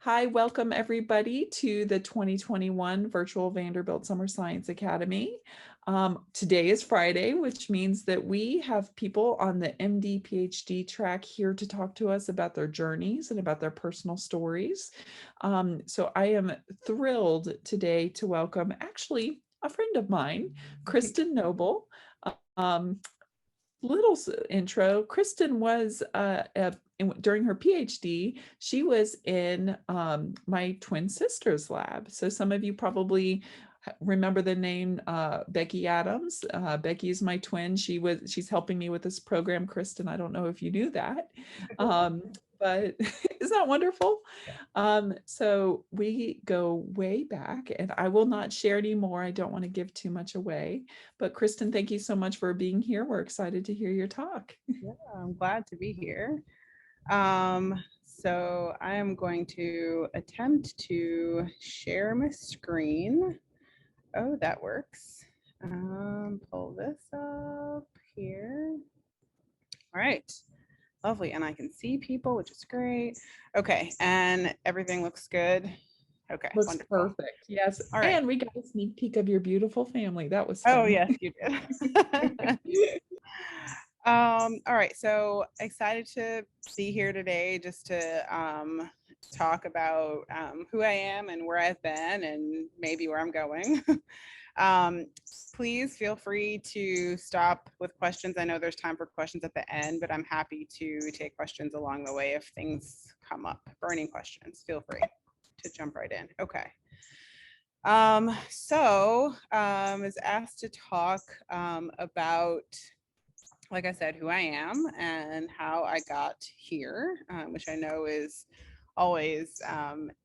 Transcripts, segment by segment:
Hi, welcome everybody to the 2021 Virtual Vanderbilt Summer Science Academy. Today is Friday, which means that we have people on the MD-PhD track here to talk to us about their journeys and about their personal stories. So I am thrilled today to welcome actually a friend of mine, Kristen Noble. Um, little intro. Kristen was during her PhD, she was in my twin sister's lab. So some of you probably remember the name Becky Adams. Becky is my twin. She's helping me with this program, Kristen. I don't know if you knew that. But isn't that wonderful? So we go way back, and I will not share any more. I don't want to give too much away. But Kristen, thank you so much for being here. We're excited to hear your talk. Yeah, I'm glad to be here. So I am going to attempt to share my screen. Oh, that works. Pull this up here. All right, lovely. And I can see people, which is great. Okay, and everything looks good. Okay, Looks wonderful. perfect. Yes. All right. And we got a sneak peek of your beautiful family. That was Oh, fun. yes, you did. All right, so excited to be here today just to talk about who I am and where I've been and maybe where I'm going. um, please feel free to stop with questions. I know there's time for questions at the end, but I'm happy to take questions along the way if things come up. Burning questions, feel free to jump right in. Okay. Is asked to talk about, like I said, who I am and how I got here, which I know is always,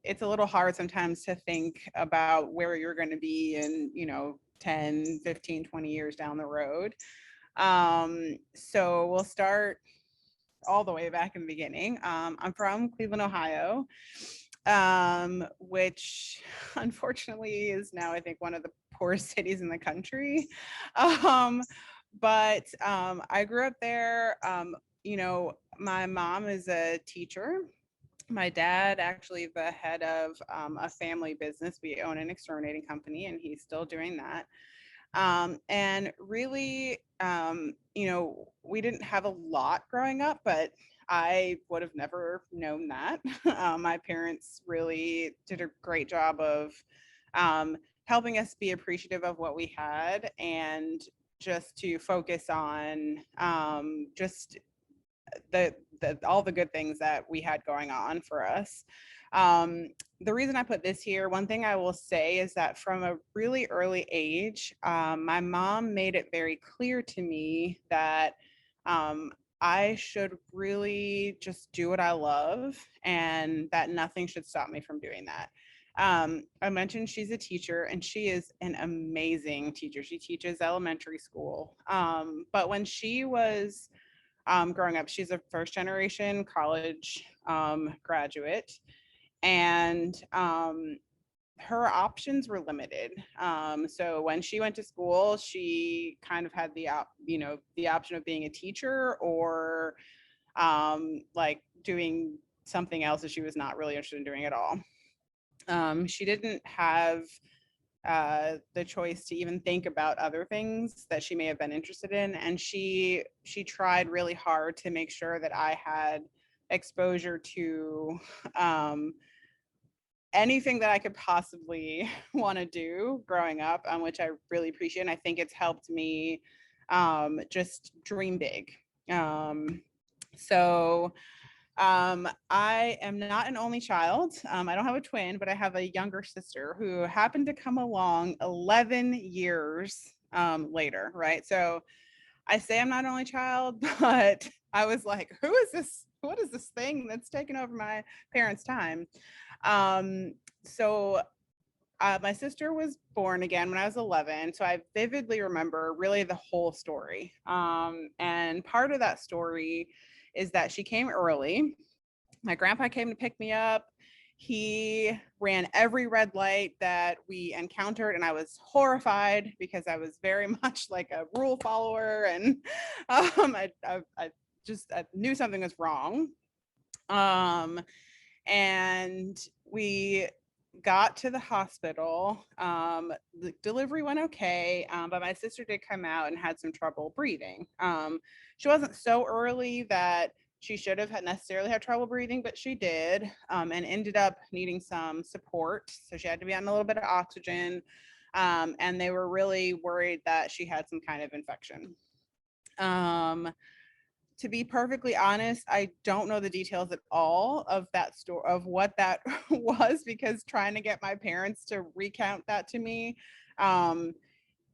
it's a little hard sometimes to think about where you're going to be in, 10, 15, 20 years down the road. So we'll start all the way back in the beginning. I'm from Cleveland, Ohio, which unfortunately is now, I think, one of the poorest cities in the country. But I grew up there. My mom is a teacher. My dad actually the head of a family business. We own an exterminating company, and he's still doing that. And really, we didn't have a lot growing up, but I would have never known that. My parents really did a great job of helping us be appreciative of what we had and just to focus on just the all the good things that we had going on for us. The reason I put this here, one thing I will say is that from a really early age, my mom made it very clear to me that I should really just do what I love and that nothing should stop me from doing that. I mentioned she's a teacher, and she is an amazing teacher. She teaches elementary school. But when she was growing up, she's a first generation college graduate, and her options were limited. So when she went to school, she kind of had the option of being a teacher or like doing something else that she was not really interested in doing at all. She didn't have the choice to even think about other things that she may have been interested in, and she tried really hard to make sure that I had exposure to anything that I could possibly want to do growing up, which I really appreciate. And I think it's helped me just dream big. So I am not an only child. I don't have a twin, but I have a younger sister who happened to come along 11 years later, right? So I say I'm not an only child, but I was like, who is this? What is this thing that's taken over my parents' time? Um, so my sister was born again when I was 11. So I vividly remember really the whole story. And part of that story is that she came early. My grandpa came to pick me up. He ran every red light that we encountered, and I was horrified because I was very much like a rule follower, and I knew something was wrong. And we got to the hospital. The delivery went okay, but my sister did come out and had some trouble breathing. She wasn't so early that she should have necessarily had trouble breathing, but she did, and ended up needing some support. So she had to be on a little bit of oxygen, and they were really worried that she had some kind of infection. To be perfectly honest, I don't know the details at all of that story, of what that was, because trying to get my parents to recount that to me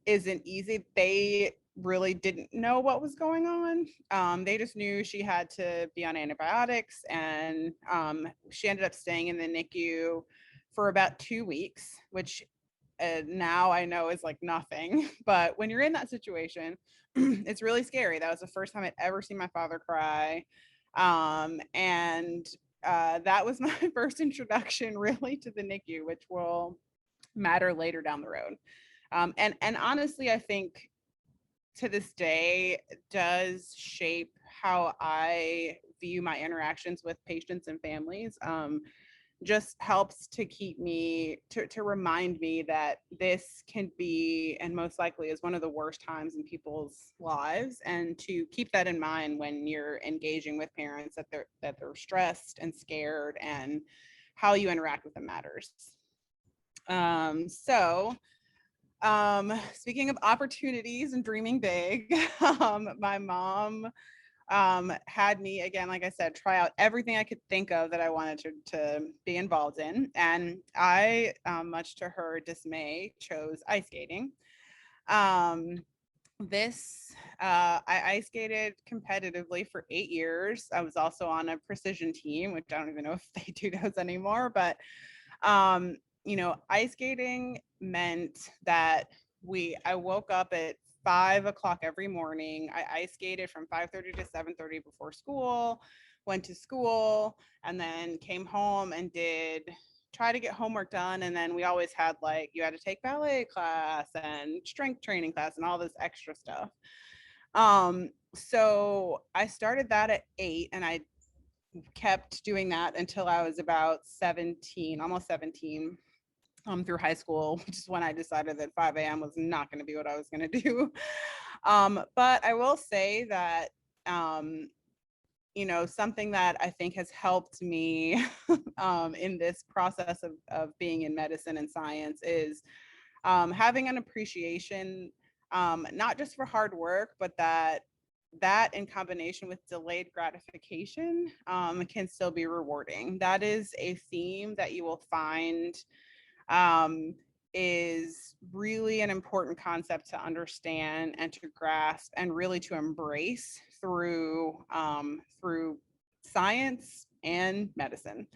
isn't easy. They really didn't know what was going on. They just knew she had to be on antibiotics, and she ended up staying in the NICU for about 2 weeks, which now I know is like nothing. But when you're in that situation, it's really scary. That was the first time I'd ever seen my father cry. And that was my first introduction really to the NICU, which will matter later down the road. And honestly, I think to this day does shape how I view my interactions with patients and families. Just helps to keep me to remind me that this can be, and most likely is, one of the worst times in people's lives, and to keep that in mind when you're engaging with parents, that they're stressed and scared, and how you interact with them matters. Speaking of opportunities and dreaming big, my mom had me, again, like I said, try out everything I could think of that I wanted to be involved in. And I, much to her dismay, chose ice skating. I ice skated competitively for 8 years. I was also on a precision team, which I don't even know if they do those anymore, but ice skating meant that I woke up at 5 o'clock every morning. I ice skated from 5:30 to 7:30 before school, went to school, and then came home and try to get homework done. And then we always had, like, you had to take ballet class and strength training class and all this extra stuff. So I started that at 8, and I kept doing that until I was about 17, almost 17. Through high school, which is when I decided that 5 a.m. was not going to be what I was going to do. But I will say that, something that I think has helped me in this process of being in medicine and science is having an appreciation, not just for hard work, but that in combination with delayed gratification can still be rewarding. That is a theme that you will find is really an important concept to understand and to grasp, and really to embrace through science and medicine.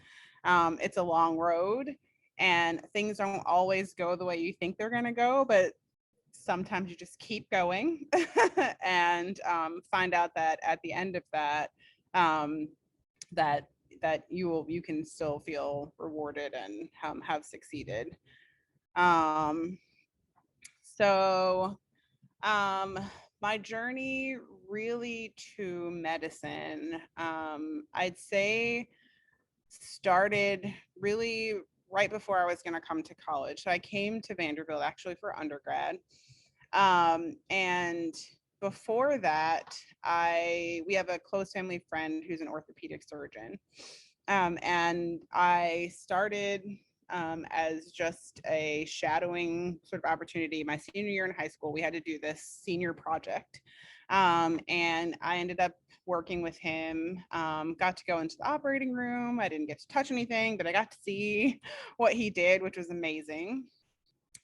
It's a long road, and things don't always go the way you think they're going to go, but sometimes you just keep going and find out that at the end of that, that you can still feel rewarded and have succeeded. My journey really to medicine, I'd say, started really right before I was going to come to college. So I came to Vanderbilt actually for undergrad. And before that, we have a close family friend who's an orthopedic surgeon. And I started as just a shadowing sort of opportunity. My senior year in high school, we had to do this senior project. And I ended up working with him, got to go into the operating room. I didn't get to touch anything, but I got to see what he did, which was amazing.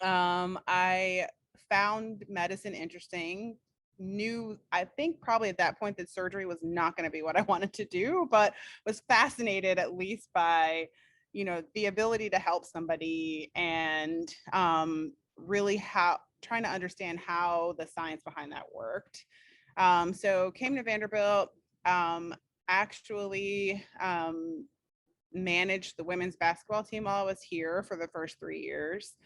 I found medicine interesting. I think probably at that point that surgery was not going to be what I wanted to do, but was fascinated at least by, the ability to help somebody, and really trying to understand how the science behind that worked. So came to Vanderbilt, actually managed the women's basketball team while I was here for the first 3 years.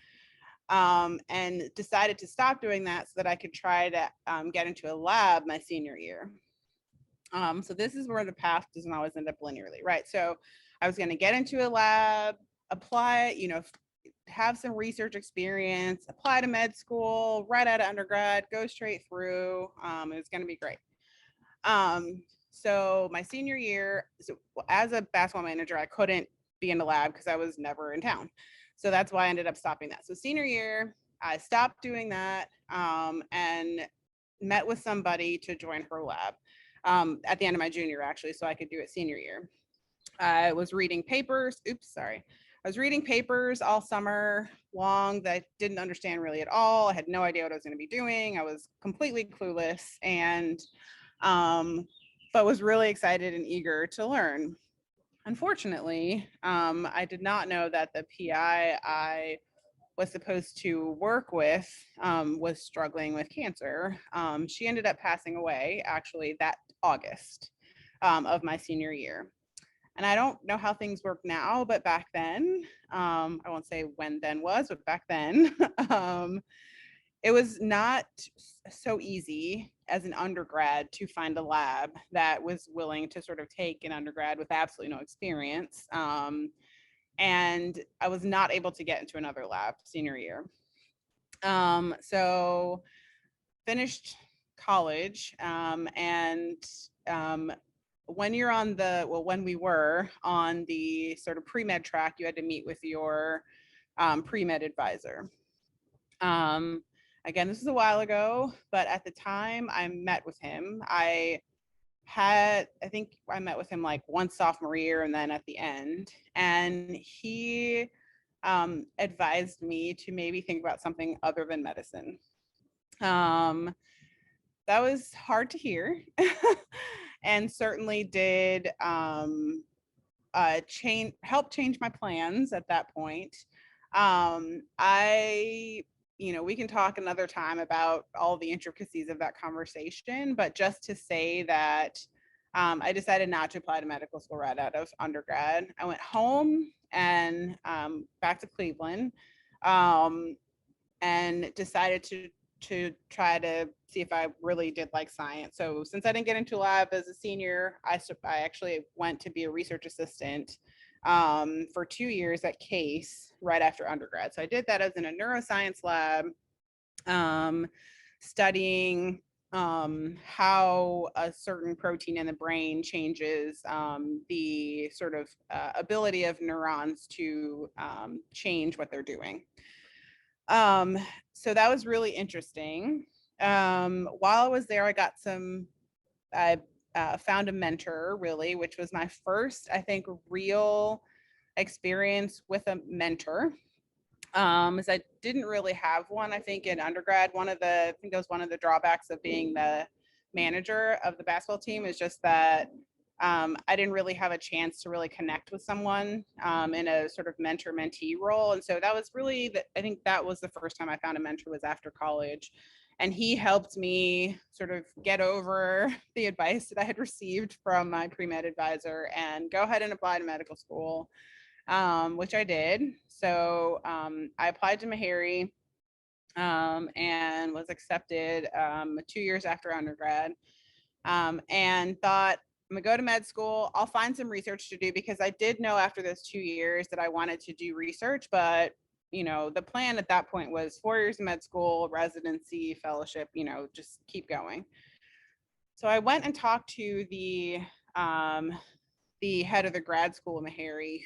And decided to stop doing that so that I could try to get into a lab my senior year. So this is where the path doesn't always end up linearly, right? So I was going to get into a lab, apply, have some research experience, apply to med school, right out of undergrad, go straight through. It was going to be great. So my senior year, so as a basketball manager, I couldn't be in the lab because I was never in town. So that's why I ended up stopping that. So senior year, I stopped doing that and met with somebody to join her lab at the end of my junior, actually, so I could do it senior year. I was reading papers. I was reading papers all summer long that I didn't understand really at all. I had no idea what I was going to be doing. I was completely clueless and but was really excited and eager to learn. Unfortunately, I did not know that the PI I was supposed to work with was struggling with cancer. She ended up passing away actually that August of my senior year. And I don't know how things work now, but back then, I won't say when then was, but back then, it was not so easy as an undergrad to find a lab that was willing to sort of take an undergrad with absolutely no experience. And I was not able to get into another lab senior year. So finished college and when you're on the, well, when we were on the sort of pre-med track, you had to meet with your pre-med advisor. Again, this is a while ago, but at the time I met with him, I think I met with him like one sophomore year and then at the end, and he advised me to maybe think about something other than medicine. That was hard to hear and certainly did help change my plans at that point. We can talk another time about all the intricacies of that conversation, but just to say that I decided not to apply to medical school right out of undergrad. I went home and back to Cleveland and decided to try to see if I really did like science. So since I didn't get into lab as a senior, I actually went to be a research assistant for 2 years at Case right after undergrad. So I did that as in a neuroscience lab, studying how a certain protein in the brain changes the sort of ability of neurons to change what they're doing. So that was really interesting. While I was there, I found a mentor, really, which was my first, I think, real experience with a mentor. As I didn't really have one, I think, in undergrad. I think that was one of the drawbacks of being the manager of the basketball team, is just that I didn't really have a chance to really connect with someone in a sort of mentor-mentee role. And so that was really, I think that was the first time I found a mentor, was after college. And he helped me sort of get over the advice that I had received from my pre-med advisor and go ahead and apply to medical school, which I did. So I applied to Meharry and was accepted 2 years after undergrad, and thought, I'm gonna go to med school. I'll find some research to do, because I did know after those 2 years that I wanted to do research, but the plan at that point was 4 years of med school, residency, fellowship, just keep going. So I went and talked to the head of the grad school in Meharry,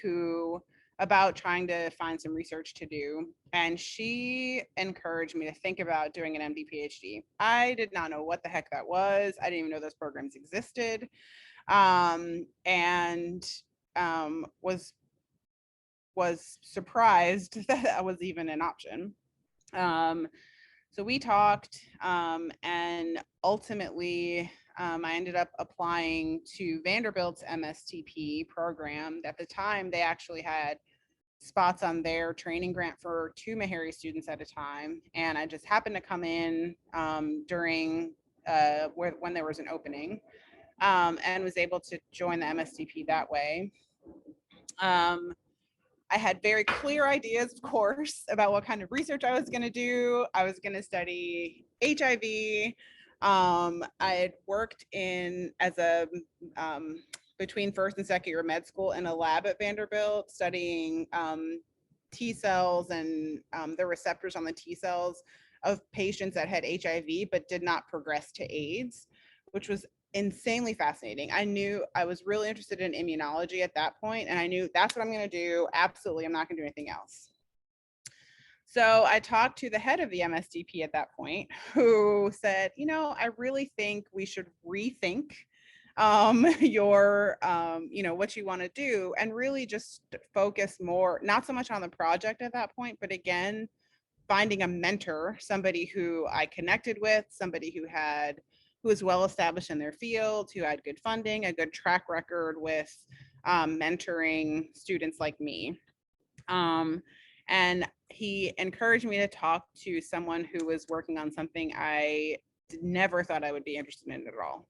about trying to find some research to do. And she encouraged me to think about doing an MD-PhD. I did not know what the heck that was. I didn't even know those programs existed. And was surprised that that was even an option. So we talked, and ultimately I ended up applying to Vanderbilt's Mstp program. At the time, they actually had spots on their training grant for 2 Meharry students at a time. And I just happened to come in during when there was an opening, and was able to join the Mstp that way. I had very clear ideas, of course, about what kind of research I was going to do. I was going to study HIV. I had worked as a between first and second year of med school in a lab at Vanderbilt studying T cells and the receptors on the T cells of patients that had HIV but did not progress to AIDS, which was insanely fascinating. I knew I was really interested in immunology at that point, and I knew that's what I'm going to do. Absolutely, I'm not going to do anything else. So I talked to the head of the MSDP at that point, who said, you know, I really think we should rethink your, what you want to do, and really just focus more, not so much on the project at that point, but again, finding a mentor, somebody who I connected with, somebody who was well established in their field, who had good funding, a good track record with mentoring students like me. And he encouraged me to talk to someone who was working on something I never thought I would be interested in at all.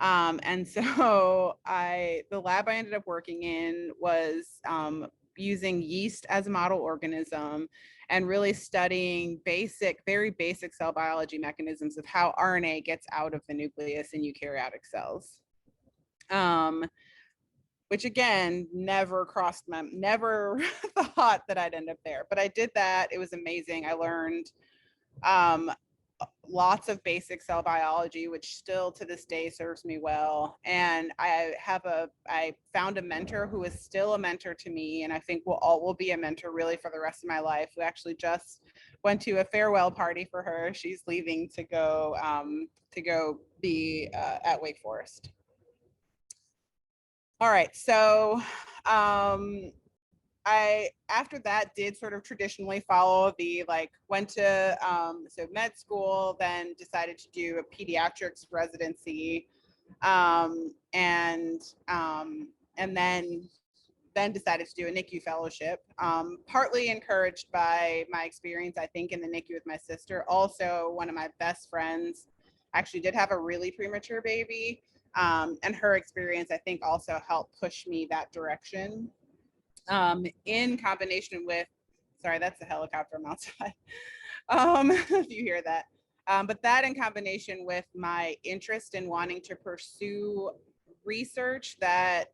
And so the lab I ended up working in was using yeast as a model organism and really studying very basic cell biology mechanisms of how RNA gets out of the nucleus in eukaryotic cells. Which again, never thought that I'd end up there, but I did that. It was amazing. I learned lots of basic cell biology, which still to this day serves me well. And I found a mentor who is still a mentor to me, and I think will be a mentor really for the rest of my life, who actually just went to a farewell party for her. She's leaving to go be at Wake Forest. All right, so I, after that, did sort of traditionally follow went to med school, then decided to do a pediatrics residency, and then decided to do a NICU fellowship, partly encouraged by my experience, I think, in the NICU with my sister. Also, one of my best friends actually did have a really premature baby. And her experience, I think, also helped push me that direction. In combination with, sorry, that's a helicopter I'm outside, if you hear that. But that in combination with my interest in wanting to pursue research that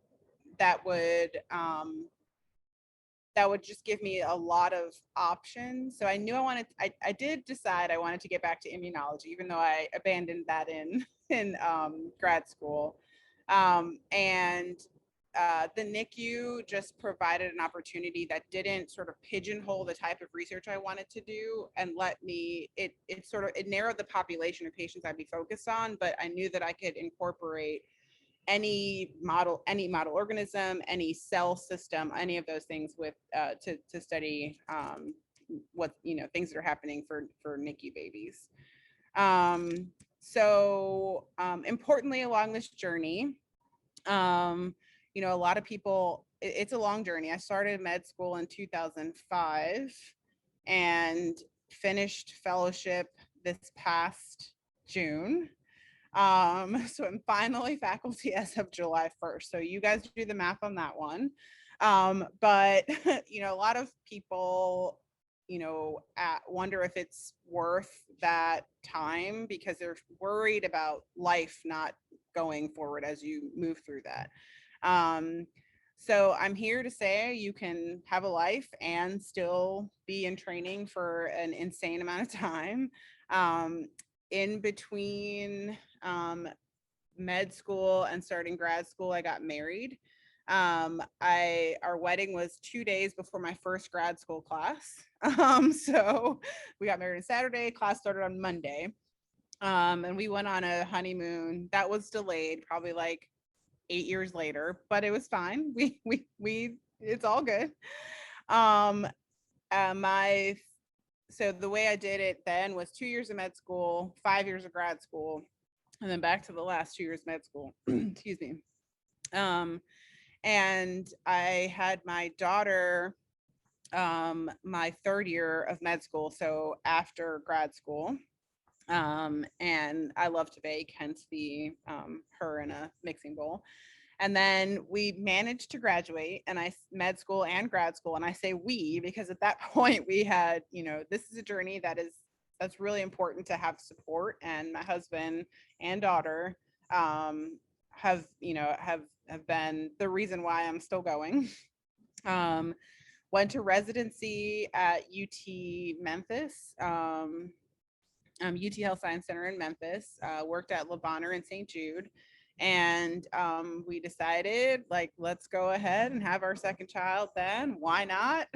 would just give me a lot of options. So I knew I did decide I wanted to get back to immunology, even though I abandoned that in grad school. The NICU just provided an opportunity that didn't sort of pigeonhole the type of research I wanted to do, and it narrowed the population of patients I'd be focused on, but I knew that I could incorporate any model organism, any cell system, any of those things with to study what things that are happening for NICU babies. Importantly, along this journey, a lot of people, it's a long journey. I started med school in 2005 and finished fellowship this past June. So I'm finally faculty as of July 1st. So you guys do the math on that one. But a lot of people, wonder if it's worth that time because they're worried about life not going forward as you move through that. So I'm here to say you can have a life and still be in training for an insane amount of time. In between med school and starting grad school, I got married. Our wedding was 2 days before my first grad school class. So we got married on Saturday, class started on Monday. And we went on a honeymoon that was delayed probably like 8 years later, but it was fine. It's all good. So the way I did it then was 2 years of med school, 5 years of grad school, and then back to the last 2 years of med school. Excuse me. And I had my daughter my third year of med school, so after grad school. And I love to bake, hence the her in a mixing bowl. And then we managed to graduate, and med school and grad school. And I say we because at that point we had, this is a journey that's really important to have support. And my husband and daughter have been the reason why I'm still going. Went to residency at UT Memphis, UT Health Science Center in Memphis, worked at Le Bonheur in St. Jude. And we decided, like, let's go ahead and have our second child then. Why not?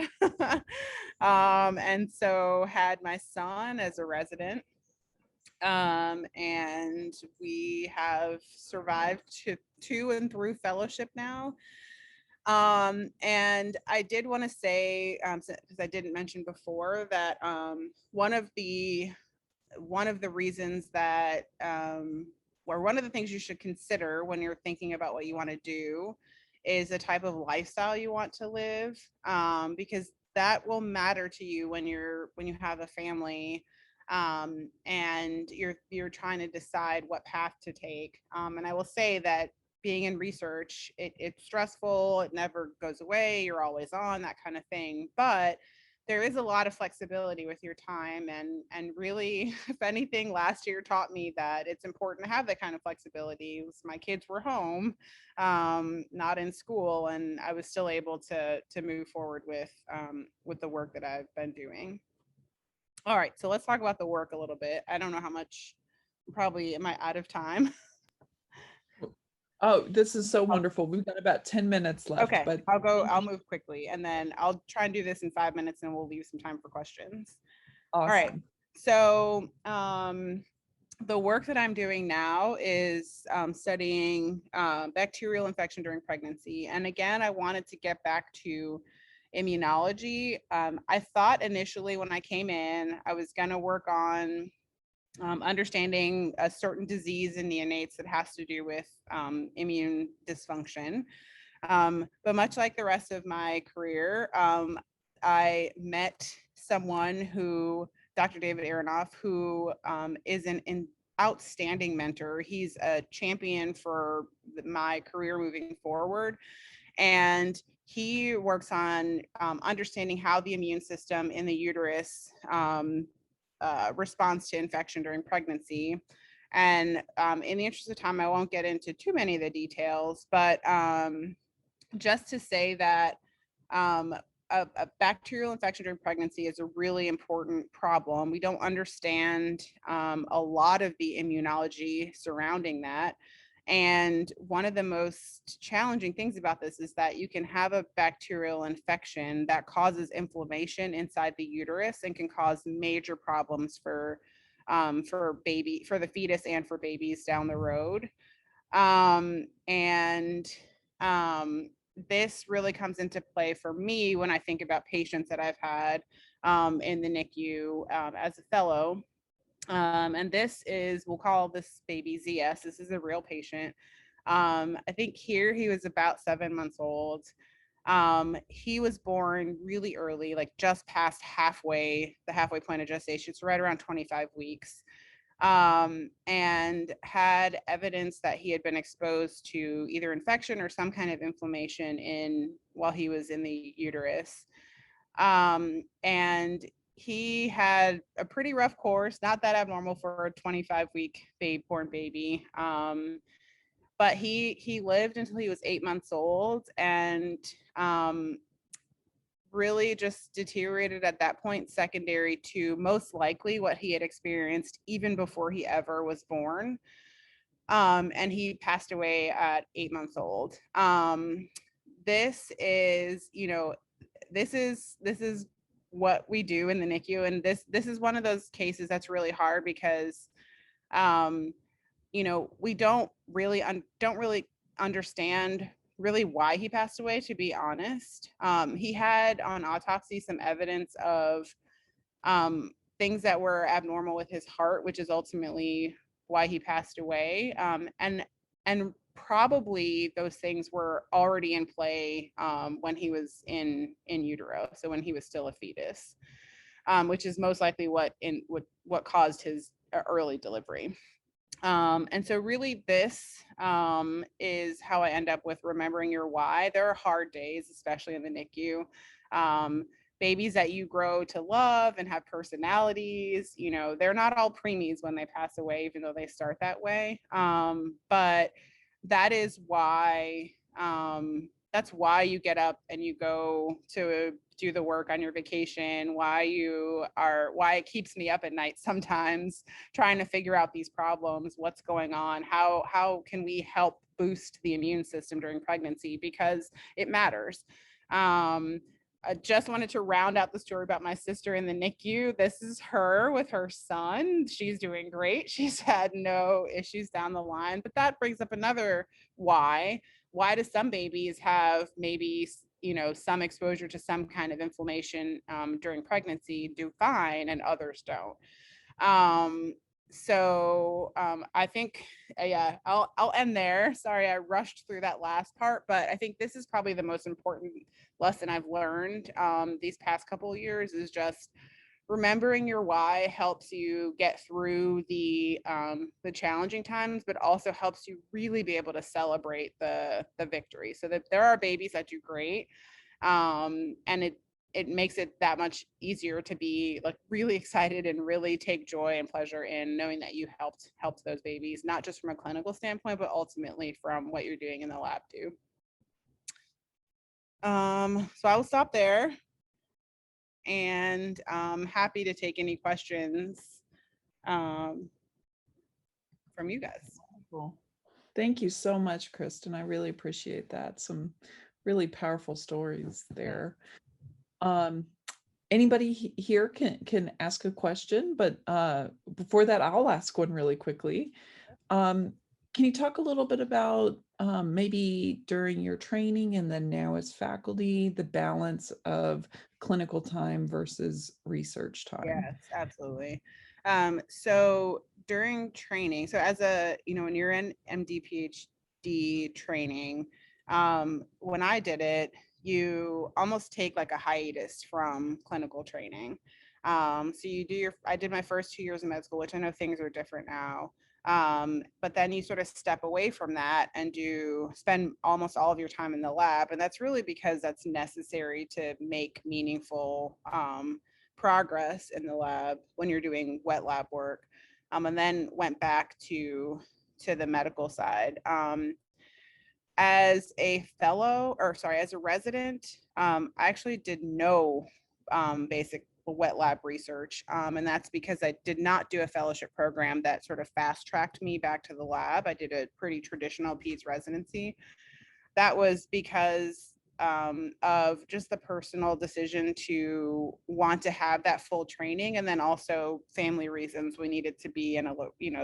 And so had my son as a resident. And we have survived to and through fellowship now. And I did want to say, because I didn't mention before, that one of the reasons that, or one of the things you should consider when you're thinking about what you want to do is the type of lifestyle you want to live, because that will matter to you when you have a family, and you're trying to decide what path to take. And I will say that being in research, it's stressful, it never goes away, you're always on, that kind of thing. But there is a lot of flexibility with your time, and really, if anything, last year taught me that it's important to have that kind of flexibility. My kids were home, not in school, and I was still able to move forward with the work that I've been doing. All right, so let's talk about the work a little bit. I don't know how much, probably, am I out of time? Oh, this is so wonderful. We've got about 10 minutes left, Okay, but I'll move quickly, and then I'll try and do this in 5 minutes, and we'll leave some time for questions. All right, awesome. so the work that I'm doing now is studying bacterial infection during pregnancy. And again, I wanted to get back to immunology. I thought initially when I came in, I was going to work on understanding a certain disease in neonates that has to do with immune dysfunction. But much like the rest of my career, I met someone who, Dr. David Aronoff, who is an outstanding mentor. He's a champion for my career moving forward. And he works on understanding how the immune system in the uterus responds to infection during pregnancy. And in the interest of time, I won't get into too many of the details, but just to say that a bacterial infection during pregnancy is a really important problem. We don't understand a lot of the immunology surrounding that. And one of the most challenging things about this is that you can have a bacterial infection that causes inflammation inside the uterus and can cause major problems for the fetus and for babies down the road. This really comes into play for me when I think about patients that I've had in the NICU as a fellow. And this is, we'll call this baby ZS. This is a real patient. I think here he was about 7 months old. He was born really early, like just past the halfway point of gestation, so right around 25 weeks. And had evidence that he had been exposed to either infection or some kind of inflammation while he was in the uterus. And he had a pretty rough course, not that abnormal for a 25-week born baby. But he lived until he was 8 months old, and really just deteriorated at that point, secondary to most likely what he had experienced even before he ever was born. And he passed away at 8 months old. This is, this is what we do in the NICU, and this is one of those cases that's really hard because we don't really understand really why he passed away, to be honest. He had on autopsy some evidence of things that were abnormal with his heart, which is ultimately why he passed away. And probably those things were already in play when he was in utero, so when he was still a fetus, which is most likely what caused his early delivery. And so really this is how I end up with remembering your why. There are hard days, especially in the NICU. Babies that you grow to love and have personalities, they're not all preemies when they pass away, even though they start that way. But that is why, that's why you get up and you go to do the work on your vacation, why it keeps me up at night sometimes trying to figure out these problems, what's going on, how can we help boost the immune system during pregnancy, because it matters. I just wanted to round out the story about my sister in the NICU. This is her with her son. She's doing great. She's had no issues down the line, but that brings up another why. Why do some babies have maybe, some exposure to some kind of inflammation during pregnancy, do fine, and others don't? I think, yeah, I'll end there. Sorry, I rushed through that last part, but I think this is probably the most important lesson I've learned these past couple of years, is just remembering your why helps you get through the challenging times, but also helps you really be able to celebrate the victory. So that there are babies that do great, and it makes it that much easier to be like really excited and really take joy and pleasure in knowing that you helped those babies, not just from a clinical standpoint, but ultimately from what you're doing in the lab too. So I will stop there, and I'm happy to take any questions from you guys. Cool. Thank you so much, Kristen. I really appreciate that. Some really powerful stories there. Anybody here can ask a question, but before that, I'll ask one really quickly. Can you talk a little bit about maybe during your training and then now as faculty, the balance of clinical time versus research time? Yes, absolutely. So during training, so as when you're in MD-PhD training, when I did it, you almost take like a hiatus from clinical training. So I did my first 2 years of med school, which I know things are different now. But then you sort of step away from that and spend almost all of your time in the lab. And that's really because that's necessary to make meaningful progress in the lab when you're doing wet lab work, and then went back to the medical side. As a resident, I actually did no basic wet lab research, and that's because I did not do a fellowship program that sort of fast tracked me back to the lab. I did a pretty traditional peds residency. That was because of just the personal decision to want to have that full training, and then also family reasons. We needed to be in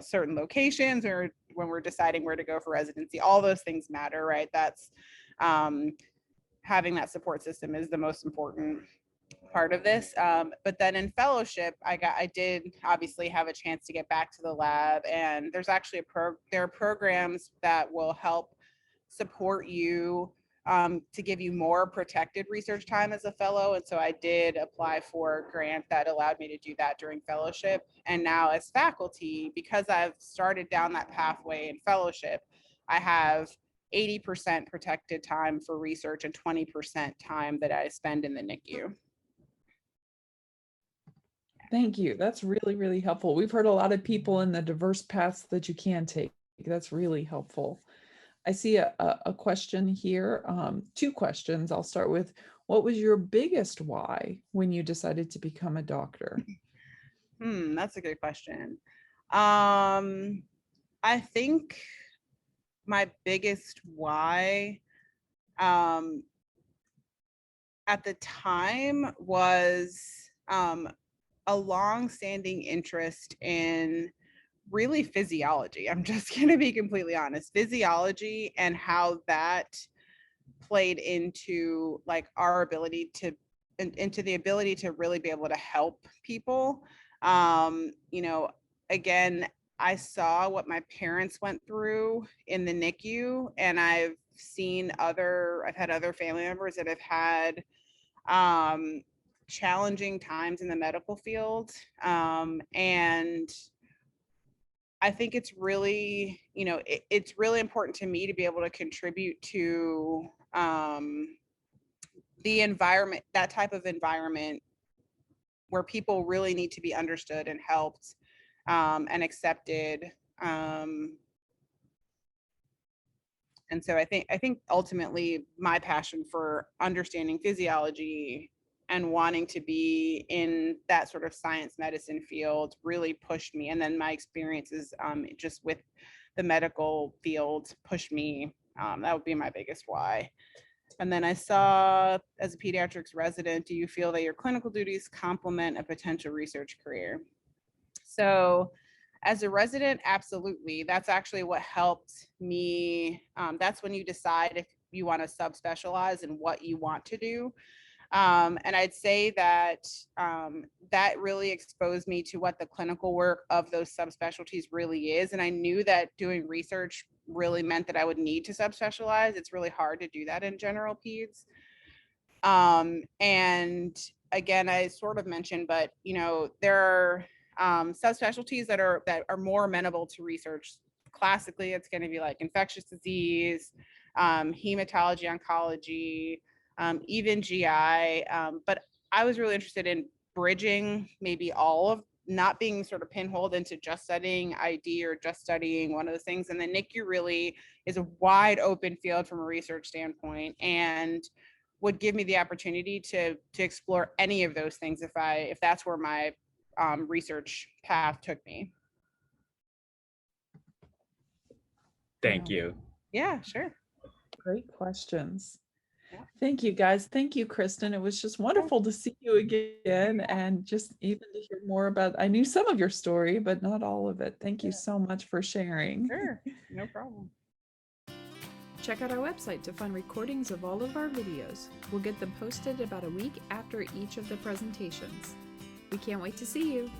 certain locations, or when we're deciding where to go for residency, all those things matter, right? That's having that support system is the most important part of this. But then in fellowship, I did obviously have a chance to get back to the lab, and there's actually there are programs that will help support you to give you more protected research time as a fellow. And so I did apply for a grant that allowed me to do that during fellowship. And now as faculty, because I've started down that pathway in fellowship, I have 80% protected time for research and 20% time that I spend in the NICU. Thank you. That's really, really helpful. We've heard a lot of people in the diverse paths that you can take. That's really helpful. I see a question here, 2 questions. I'll start with, what was your biggest why when you decided to become a doctor? That's a good question. I think my biggest why at the time was a long-standing interest in really physiology. I'm just going to be completely honest. Physiology and how that played into like our ability to, into the ability to really be able to help people. Again, I saw what my parents went through in the NICU, and I've had other family members that have had challenging times in the medical field. And I think it's really, it's really important to me to be able to contribute to the environment, that type of environment where people really need to be understood and helped and accepted. And so I think ultimately my passion for understanding physiology and wanting to be in that sort of science medicine field really pushed me. And then my experiences just with the medical field pushed me. That would be my biggest why. And then I saw, as a pediatrics resident, do you feel that your clinical duties complement a potential research career? So as a resident, absolutely. That's actually what helped me. That's when you decide if you want to subspecialize and what you want to do. And I'd say that that really exposed me to what the clinical work of those subspecialties really is. And I knew that doing research really meant that I would need to subspecialize. It's really hard to do that in general peds. And again, I sort of mentioned, but there are subspecialties that are more amenable to research. Classically, it's going to be like infectious disease, hematology, oncology, even GI. But I was really interested in bridging maybe all of, not being sort of pinholed into just studying ID or just studying one of those things. And the NICU really is a wide open field from a research standpoint, and would give me the opportunity to explore any of those things if that's where my research path took me. Thank you. Yeah, sure. Great questions. Yeah. Thank you, guys. Thank you, Kristen. It was just wonderful to see you again, and just even to hear more about, I knew some of your story, but not all of it. Thank you so much for sharing. Sure, no problem. Check out our website to find recordings of all of our videos. We'll get them posted about a week after each of the presentations. We can't wait to see you.